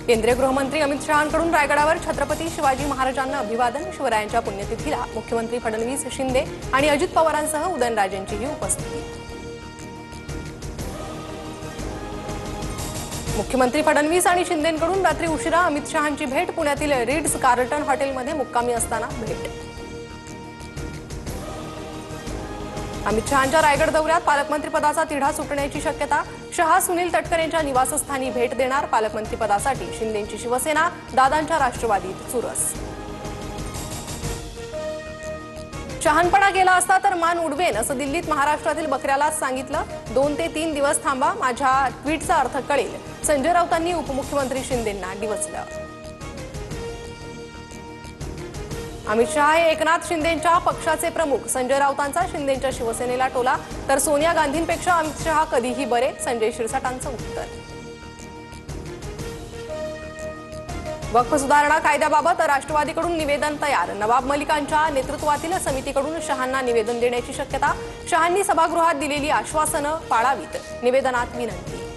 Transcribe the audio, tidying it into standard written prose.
केंद्रीय गृहमंत्री अमित शहांकडून रायगडावर छत्रपती शिवाजी महाराजांना अभिवादन। शिवरायांच्या पुण्यतिथीला मुख्यमंत्री फडणवीस, शिंदे आणि अजित पवारांसह उदयनराजेंचीही उपस्थिती। मुख्यमंत्री फडणवीस आणि शिंदेंकडून रात्री उशिरा अमित शहांची भेट। पुण्यातील रिट्झ कार्लटन हॉटेलमध्ये मुक्कामी असताना भेट। अमित शहांच्या रायगड दौऱ्यात पालकमंत्रीपदाचा तिढा सुटण्याची शक्यता। शहा सुनील तटकरे यांच्या निवासस्थानी भेट देणार। पालकमंत्रीपदासाठी शिंदेंची शिवसेना, दादांच्या राष्ट्रवादीत चुरस। शहानपणा केला असता तर मान उडवेन असं दिल्लीत महाराष्ट्रातील बकऱ्याला सांगितलं। 2 ते 3 दिवस थांबा, माझ्या ट्विटचा अर्थ कळेल। संजय राऊतांनी उपमुख्यमंत्री शिंदेंना डिवचलं। अमित शहा हे एकनाथ शिंदेंच्या पक्षाचे प्रमुख। संजय राऊतांचा शिंदेंच्या शिवसेनेला टोला, तर सोनिया गांधींपेक्षा अमित शहा कधीही बरे, संजय शिरसाटांचं उत्तर। वक्फ सुधारणा कायद्याबाबत राष्ट्रवादीकडून निवेदन तयार। नवाब मलिकांच्या नेतृत्वातील समितीकडून शहांना निवेदन देण्याची शक्यता। शहांनी सभागृहात दिलेली आश्वासनं पाळावीत, निवेदनात विनंती।